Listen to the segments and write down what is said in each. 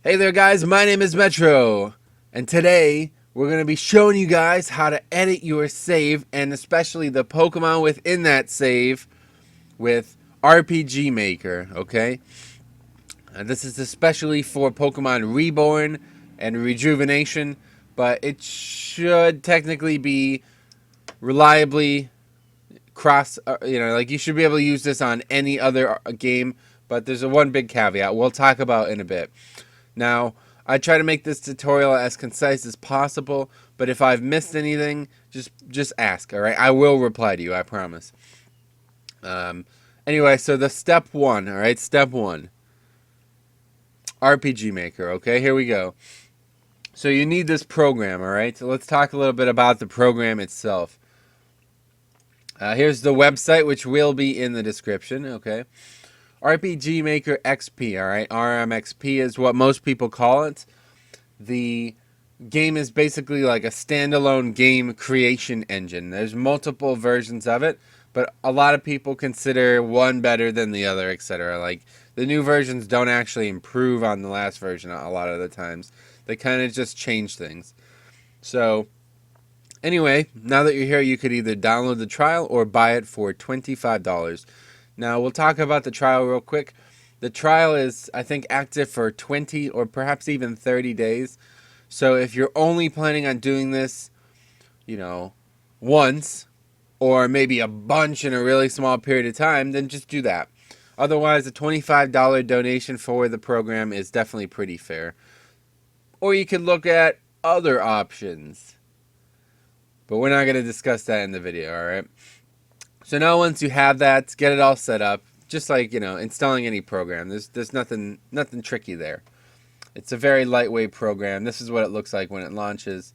Hey there guys, my name is Metro, and today we're going to be showing you guys how to edit your save, and especially the Pokemon within that save with RPG Maker, okay? This is especially for Pokemon Reborn and Rejuvenation, but it should technically be reliably like you should be able to use this on any other game, but there's one big caveat we'll talk about in a bit. Now, I try to make this tutorial as concise as possible, but if I've missed anything, just ask, all right? I will reply to you, I promise. Anyway, so the step one, all right? Step one, RPG Maker, okay? Here we go. So you need this program, all right? So let's talk a little bit about the program itself. Here's the website, which will be in the description, okay? RPG Maker XP, all right? RMXP is what most people call it. The game is basically like a standalone game creation engine. There's multiple versions of it, but a lot of people consider one better than the other, etc. Like, the new versions don't actually improve on the last version a lot of the times. They kind of just change things. So, anyway, now that you're here, you could either download the trial or buy it for $25. Now, we'll talk about the trial real quick. The trial is, I think, active for 20 or perhaps even 30 days. So if you're only planning on doing this, once, or maybe a bunch in a really small period of time, then just do that. Otherwise, a $25 donation for the program is definitely pretty fair. Or you could look at other options. But we're not going to discuss that in the video, alright? So now once you have that, get it all set up. Just like, installing any program. There's nothing tricky there. It's a very lightweight program. This is what it looks like when it launches.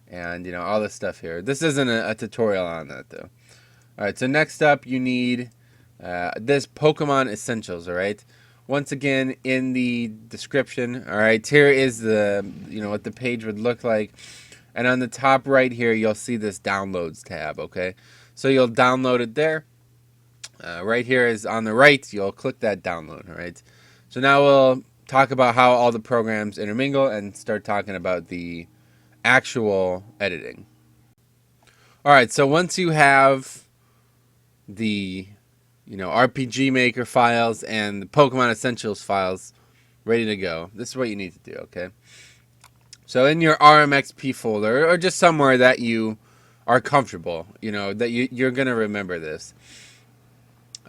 And, all this stuff here. This isn't a tutorial on that, though. Alright, so next up you need this Pokemon Essentials, alright? Once again, in the description, alright, here is what the page would look like. And on the top right here, you'll see this Downloads tab, okay? So you'll download it there. Right here is on the right, you'll click that download, alright? So now we'll talk about how all the programs intermingle and start talking about the actual editing. Alright, so once you have the RPG Maker files and the Pokemon Essentials files ready to go, this is what you need to do, okay? So in your RMXP folder, or just somewhere that you are comfortable, that you're going to remember this.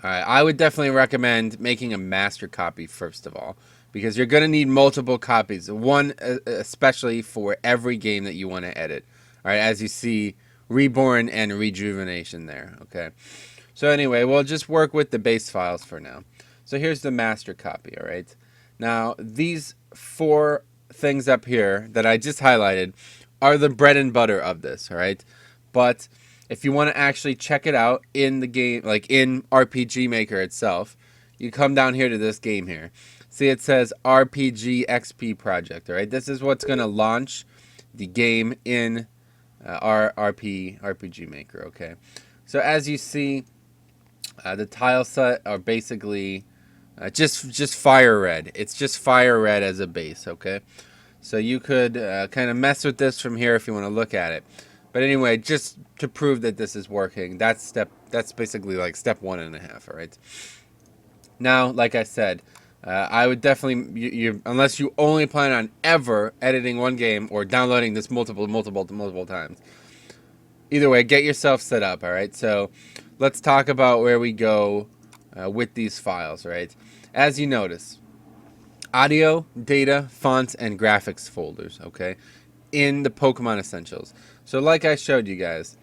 Alright, I would definitely recommend making a master copy first of all, because you're going to need multiple copies, one especially for every game that you want to edit. Alright, as you see, Reborn and Rejuvenation there, okay? So anyway, we'll just work with the base files for now. So here's the master copy, alright? Now, these four things up here that I just highlighted are the bread and butter of this, alright? But if you want to actually check it out in the game, like in RPG Maker itself, you come down here to this game here. See, it says RPG XP project, alright? This is what's going to launch the game in our RPG Maker, okay? So as you see, the tile set are basically just fire red. It's just fire red as a base, okay? So you could kind of mess with this from here if you want to look at it. But anyway, just to prove that this is working, that's basically like step 1.5, all right? Now, like I said, I would definitely, unless you only plan on ever editing one game or downloading this multiple times. Either way, get yourself set up, all right? So let's talk about where we go with these files, right? As you notice, audio, data, fonts, and graphics folders, okay, in the Pokemon Essentials. So like I showed you guys,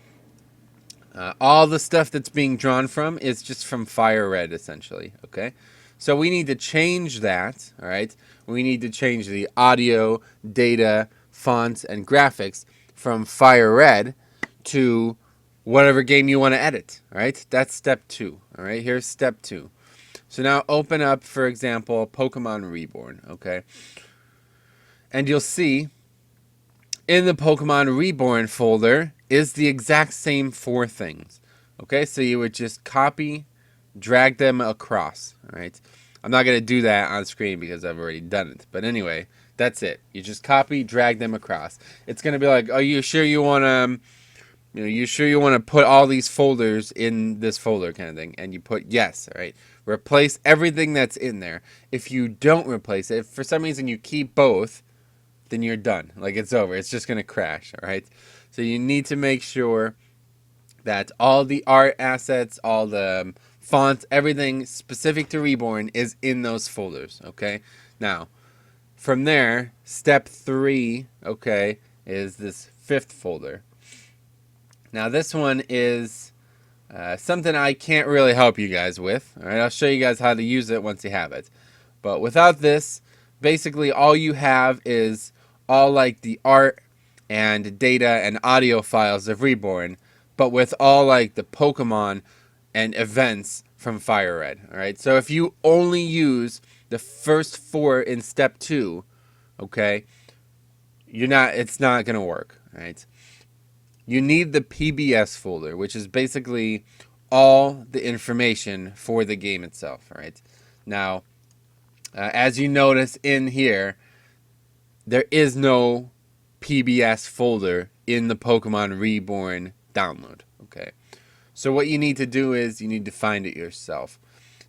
all the stuff that's being drawn from is just from Fire Red, essentially, okay? So we need to change that, all right? We need to change the audio, data, fonts, and graphics from Fire Red to whatever game you want to edit, all right? That's step 2, all right? Here's step 2. So now open up, for example, Pokemon Reborn, okay? And you'll see in the Pokemon Reborn folder is the exact same 4 things, okay? So you would just copy, drag them across, all right? I'm not going to do that on screen because I've already done it. But anyway, That's it. You just copy, drag them across. It's going to be like, are you sure you want to, you sure you want to put all these folders in this folder kind of thing? And you put yes, all right? Replace everything that's in there. If you don't replace it, if for some reason you keep both, then you're done. Like, it's over. It's just going to crash, all right? So you need to make sure that all the art assets, all the fonts, everything specific to Reborn is in those folders, okay? Now, from there, step 3, okay, is this 5th folder. Now, this one is something I can't really help you guys with. All right, I'll show you guys how to use it once you have it. But without this, basically all you have is all like the art and data and audio files of Reborn, but with all like the Pokemon and events from Fire Red. All right, so if you only use the first 4 in step 2, okay, it's not gonna work. All right, you need the PBS folder, which is basically all the information for the game itself. All right, now as you notice in here, there is no PBS folder in the Pokemon Reborn download. Okay, so what you need to do is you need to find it yourself.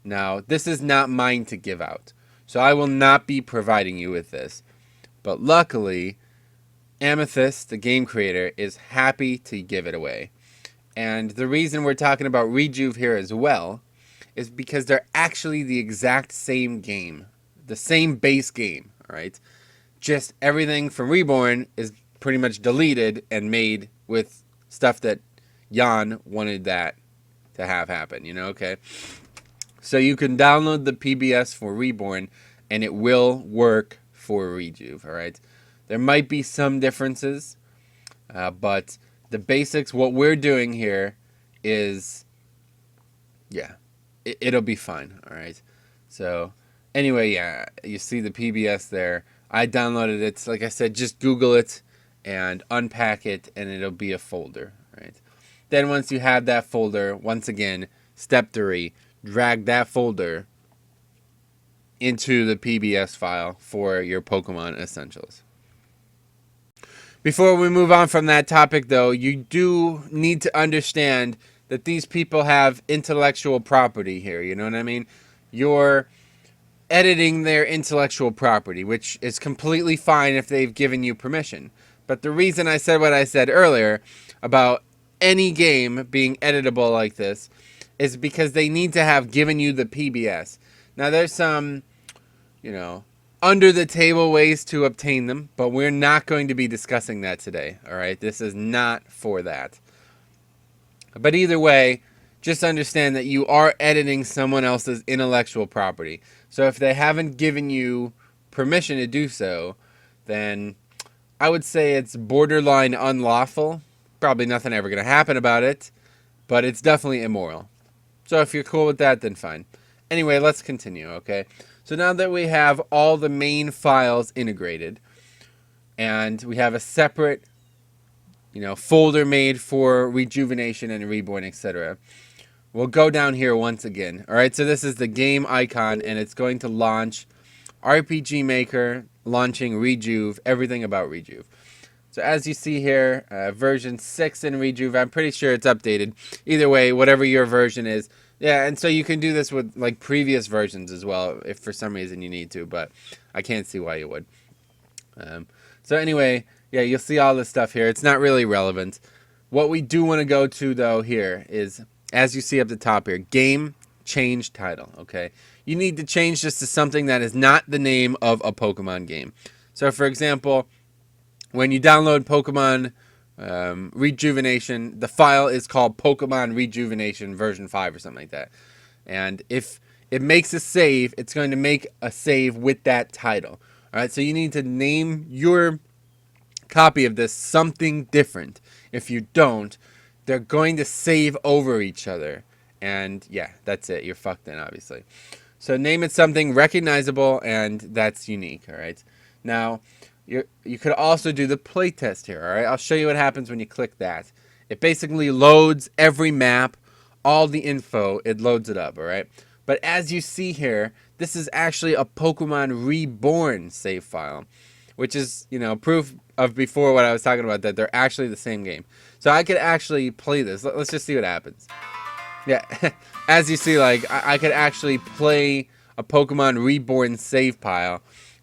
Now, this is not mine to give out, so I will not be providing you with this. But luckily, Amethyst, the game creator, is happy to give it away. And the reason we're talking about Rejuve here as well is because they're actually the exact same game. The same base game, all right? Just everything from Reborn is pretty much deleted and made with stuff that Jan wanted that to have happen, okay? So you can download the PBS for Reborn, and it will work for Rejuve, all right? There might be some differences, but the basics, what we're doing here is, yeah, it'll be fine, all right? So anyway, yeah, you see the PBS there. I downloaded it. Like I said, just Google it and unpack it, and it'll be a folder, right? Then once you have that folder, once again, step 3, drag that folder into the PBS file for your Pokemon Essentials. Before we move on from that topic, though, you do need to understand that these people have intellectual property here. You know what I mean? You're editing their intellectual property, which is completely fine if they've given you permission. But the reason I said what I said earlier about any game being editable like this is because they need to have given you the PBS. Now, there's some, under the table ways to obtain them, but we're not going to be discussing that today, all right? This is not for that. But either way, just understand that you are editing someone else's intellectual property. So if they haven't given you permission to do so, then I would say it's borderline unlawful. Probably nothing ever going to happen about it, but it's definitely immoral. So if you're cool with that, then fine. Anyway, let's continue, okay? So now that we have all the main files integrated, and we have a separate, folder made for Rejuvenation and Reborn, etc., we'll go down here once again. All right, so this is the game icon, and it's going to launch RPG Maker, launching Rejuve, everything about Rejuve. So as you see here, version 6 in Rejuve, I'm pretty sure it's updated. Either way, whatever your version is. Yeah, and so you can do this with like previous versions as well, if for some reason you need to, but I can't see why you would. So anyway, yeah, you'll see all this stuff here. It's not really relevant. What we do want to go to, though, here is, as you see up the top here, game change title, okay? You need to change this to something that is not the name of a Pokemon game. So, for example, when you download Pokemon Rejuvenation, the file is called Pokemon Rejuvenation version 5 or something like that. And if it makes a save, it's going to make a save with that title. All right, so you need to name your copy of this something different. If you don't, they're going to save over each other. And yeah, that's it. You're fucked then, obviously. So name it something recognizable and that's unique, all right? Now, you could also do the playtest here, all right? I'll show you what happens when you click that. It basically loads every map, all the info, it loads it up, all right? But as you see here, this is actually a Pokemon Reborn save file. which is, proof of before what I was talking about, that they're actually the same game. So I could actually play this. Let's just see what happens. Yeah, as you see, like, I could actually play a Pokemon Reborn save file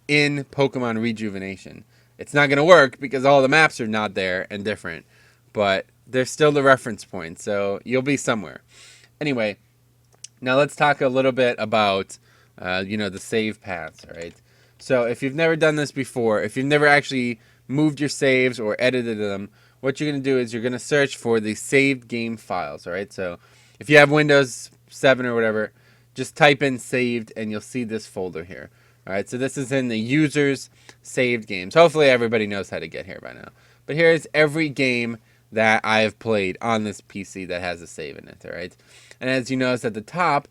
in Pokemon Rejuvenation. It's not going to work because all the maps are not there and different, but there's still the reference point, so you'll be somewhere. Anyway, now let's talk a little bit about, the save paths, all right? So if you've never done this before, if you've never actually moved your saves or edited them, what you're going to do is you're going to search for the saved game files, all right? So if you have Windows 7 or whatever, just type in saved and you'll see this folder here. All right, so this is in the users saved games. Hopefully everybody knows how to get here by now. But here's every game that I have played on this PC that has a save in it, all right? And as you notice at the top,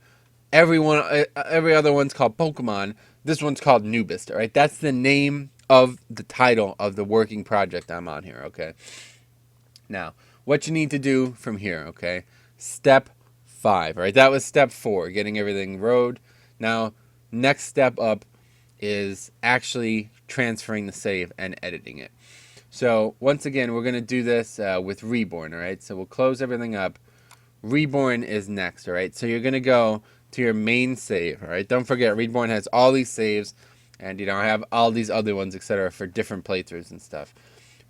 every other one's called Pokemon. This one's called Nubist, all right? That's the name of the title of the working project I'm on here, okay? Now, what you need to do from here, okay? Step 5, all right? That was step 4, getting everything rode. Now, next step up is actually transferring the save and editing it. So once again, we're going to do this with Reborn, all right? So we'll close everything up. Reborn is next, all right? So you're going to go to your main save, all right? Don't forget, Reborn has all these saves, and, I have all these other ones, etc., for different playthroughs and stuff.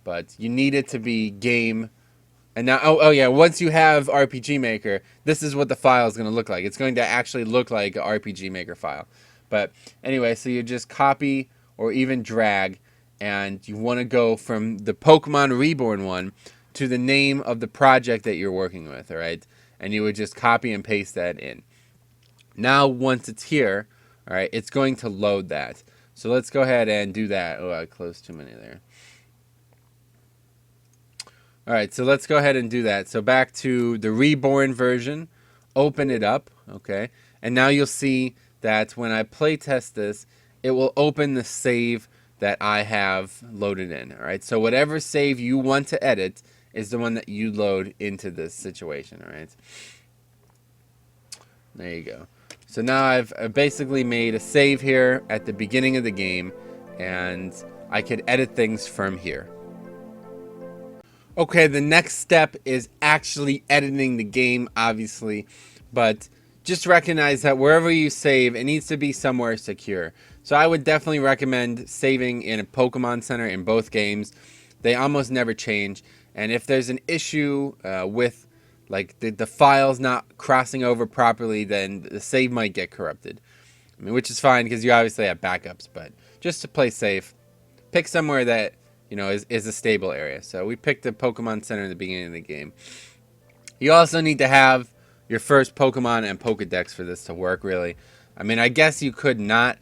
But you need it to be game. And now, oh yeah, once you have RPG Maker, this is what the file is going to look like. It's going to actually look like an RPG Maker file. But anyway, so you just copy or even drag, and you want to go from the Pokemon Reborn one to the name of the project that you're working with, all right? And you would just copy and paste that in. Now, once it's here, all right, it's going to load that. So let's go ahead and do that. Oh, I closed too many there. All right, so let's go ahead and do that. So back to the Reborn version, open it up, okay? And now you'll see that when I playtest this, it will open the save that I have loaded in, all right? So whatever save you want to edit is the one that you load into this situation, all right? There you go. So now I've basically made a save here at the beginning of the game, and I could edit things from here. Okay, the next step is actually editing the game, obviously, but just recognize that wherever you save, it needs to be somewhere secure. So I would definitely recommend saving in a Pokemon Center in both games. They almost never change, and if there's an issue with like the files not crossing over properly, then the save might get corrupted. I mean, which is fine because you obviously have backups, but just to play safe, pick somewhere that is a stable area. So we picked the Pokemon Center in the beginning of the game. You also need to have your first Pokemon and Pokedex for this to work, really. I mean, I guess you could not,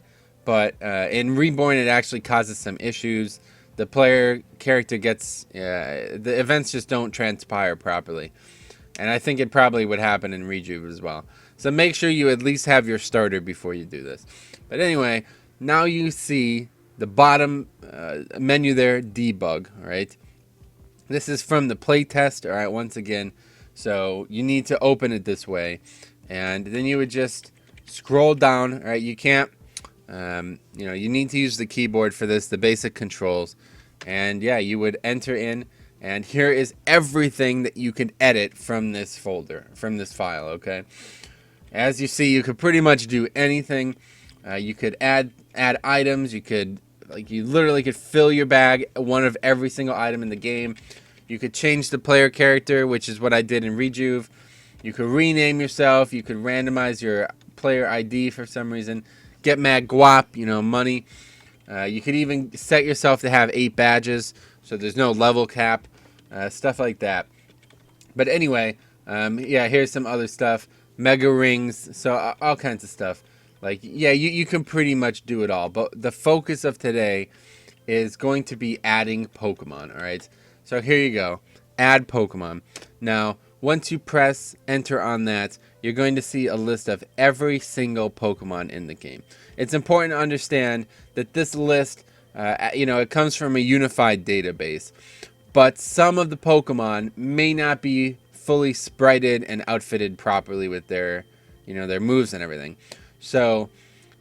but in Reborn it actually causes some issues. The player character gets, the events just don't transpire properly. And I think it probably would happen in Rejuve as well. So make sure you at least have your starter before you do this. But anyway, now you see the bottom menu there, Debug, all right? This is from the Playtest, all right, once again. So you need to open it this way. And then you would just scroll down, all right? You can't, you need to use the keyboard for this, the basic controls. And yeah, you would enter in. And here is everything that you can edit from this folder, from this file, okay? As you see, you could pretty much do anything. You could add items. You could, you literally could fill your bag, one of every single item in the game. You could change the player character, which is what I did in Rejuve. You could rename yourself. You could randomize your player ID for some reason. Get mad guap, money. You could even set yourself to have 8 badges, so there's no level cap. Stuff like that. But anyway, yeah, here's some other stuff. Mega rings, so all kinds of stuff. You can pretty much do it all. But the focus of today is going to be adding Pokemon, all right? So here you go. Add Pokemon. Now, once you press enter on that, you're going to see a list of every single Pokemon in the game. It's important to understand that this list, it comes from a unified database. But some of the Pokemon may not be fully sprited and outfitted properly with their, their moves and everything. So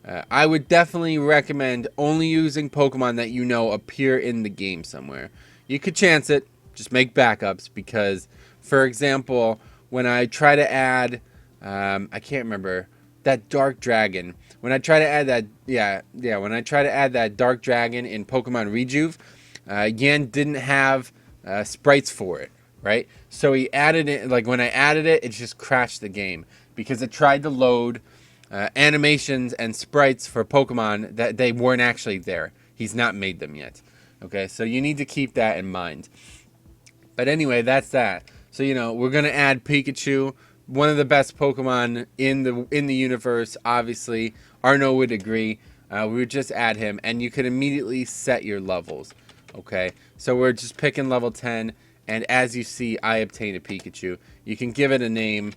I would definitely recommend only using Pokemon that you know appear in the game somewhere. You could chance it, just make backups, because, for example, when I try to add, I can't remember, that Dark Dragon. When I try to add that, when I try to add that Dark Dragon in Pokemon Rejuve, Yan didn't have sprites for it, right? So he added it, like when I added it, it just crashed the game because it tried to load animations and sprites for Pokemon that they weren't actually there. He's not made them yet. Okay, so you need to keep that in mind. But anyway, that's that. So we're gonna add Pikachu, one of the best Pokemon in the universe. Obviously, Arno would agree. We would just add him, and you could immediately set your levels. Okay, so we're just picking level 10, and as you see, I obtained a Pikachu. You can give it a name.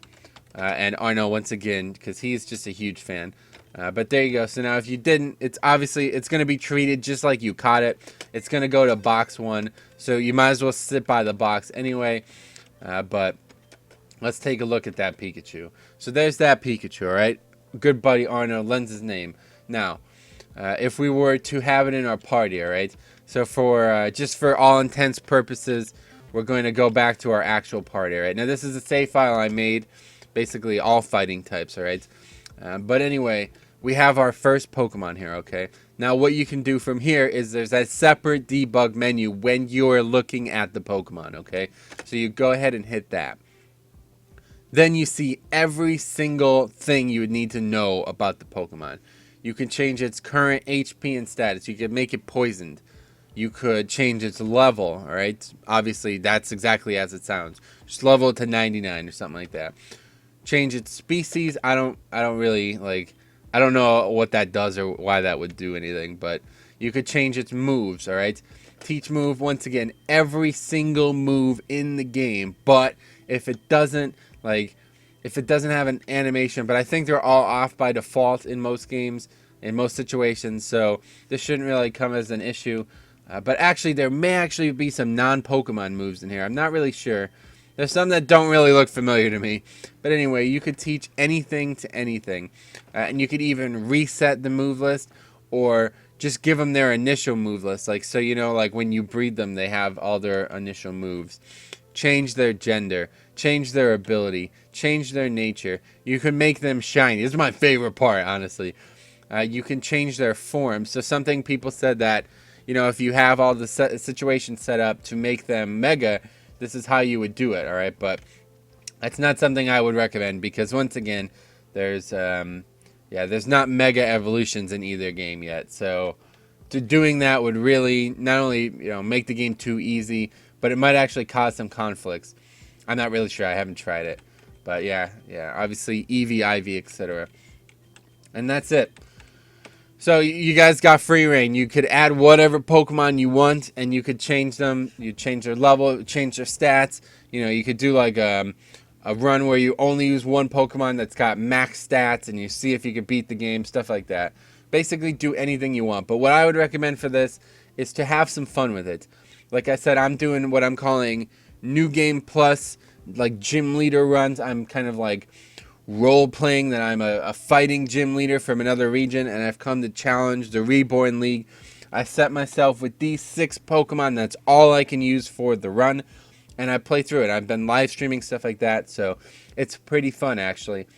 And Arno once again, because he's just a huge fan. But there you go. So now if you didn't, it's going to be treated just like you caught it. It's going to go to box 1. So you might as well sit by the box anyway. But let's take a look at that Pikachu. So there's that Pikachu, all right? Good buddy Arno lends his name. Now, if we were to have it in our party, all right? So for just for all intents purposes, we're going to go back to our actual party, all right? Now this is a save file I made. Basically all fighting types, all right? But anyway, we have our first Pokemon here, okay? Now what you can do from here is there's a separate debug menu when you're looking at the Pokemon, okay? So you go ahead and hit that. Then you see every single thing you would need to know about the Pokemon. You can change its current HP and status. You can make it poisoned. You could change its level, all right? Obviously, that's exactly as it sounds. Just level it to 99 or something like that. Change its species. I don't really I don't know what that does or why that would do anything, but you could change its moves, all right? Teach move, once again, every single move in the game, but if it doesn't have an animation, but I think they're all off by default in most games, in most situations, so this shouldn't really come as an issue. But actually, there may actually be some non-Pokemon moves in here. I'm not really sure. There's some that don't really look familiar to me. But anyway, you could teach anything to anything. And you could even reset the move list or just give them their initial move list. Like, so like when you breed them, they have all their initial moves. Change their gender. Change their ability. Change their nature. You can make them shiny. This is my favorite part, honestly. You can change their form. So something people said that, if you have all the situations set up to make them mega, this is how you would do it, all right? But that's not something I would recommend because once again, there's not mega evolutions in either game yet. So doing that would really not only make the game too easy, but it might actually cause some conflicts. I'm not really sure. I haven't tried it, but yeah, obviously EV, IV, etc. And that's it. So you guys got free reign. You could add whatever Pokemon you want, and you could change them. You change their level, change their stats. You could do like a run where you only use one Pokemon that's got max stats, and you see if you could beat the game, stuff like that. Basically, do anything you want. But what I would recommend for this is to have some fun with it. Like I said, I'm doing what I'm calling New Game Plus, like gym leader runs. I'm kind of like role-playing that I'm a fighting gym leader from another region, and I've come to challenge the Reborn League. I set myself with these 6 Pokemon. That's all I can use for the run, and I play through it. I've been live streaming stuff like that, so it's pretty fun, actually.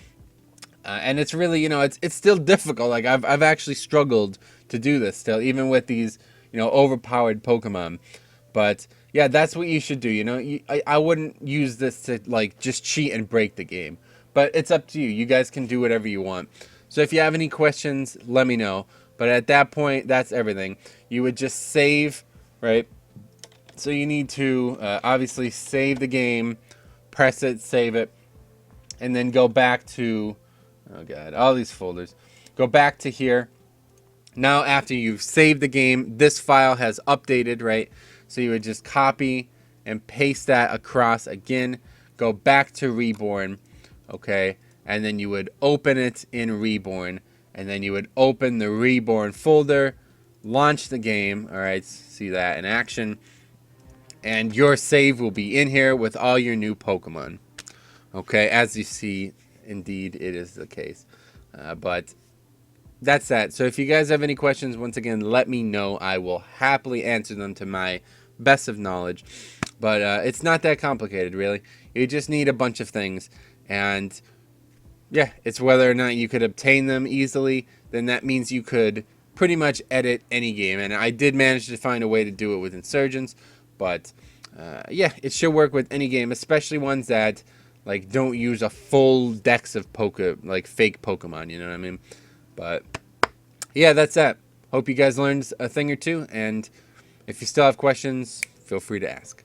And it's really, it's still difficult. Like, I've actually struggled to do this still, even with these, overpowered Pokemon. But yeah, that's what you should do. I wouldn't use this to, like, just cheat and break the game. But it's up to you. You guys can do whatever you want. So if you have any questions, let me know. But at that point, that's everything. You would just save, right? So you need to obviously save the game, press it, save it, and then go back to, oh god, all these folders. Go back to here. Now after you've saved the game, this file has updated, right? So you would just copy and paste that across again. Go back to Reborn. Okay, and then you would open it in Reborn, and then you would open the Reborn folder, launch the game, all right, see that in action, and your save will be in here with all your new Pokemon. Okay, as you see, indeed, it is the case. But that's that. So if you guys have any questions, once again, let me know. I will happily answer them to my best of knowledge. But it's not that complicated, really. You just need a bunch of things. And yeah, it's whether or not you could obtain them easily. Then that means you could pretty much edit any game. And I did manage to find a way to do it with Insurgents. But yeah, it should work with any game, especially ones that like don't use a full dex of like fake Pokemon. You know what I mean? But yeah, that's that. Hope you guys learned a thing or two. And if you still have questions, feel free to ask.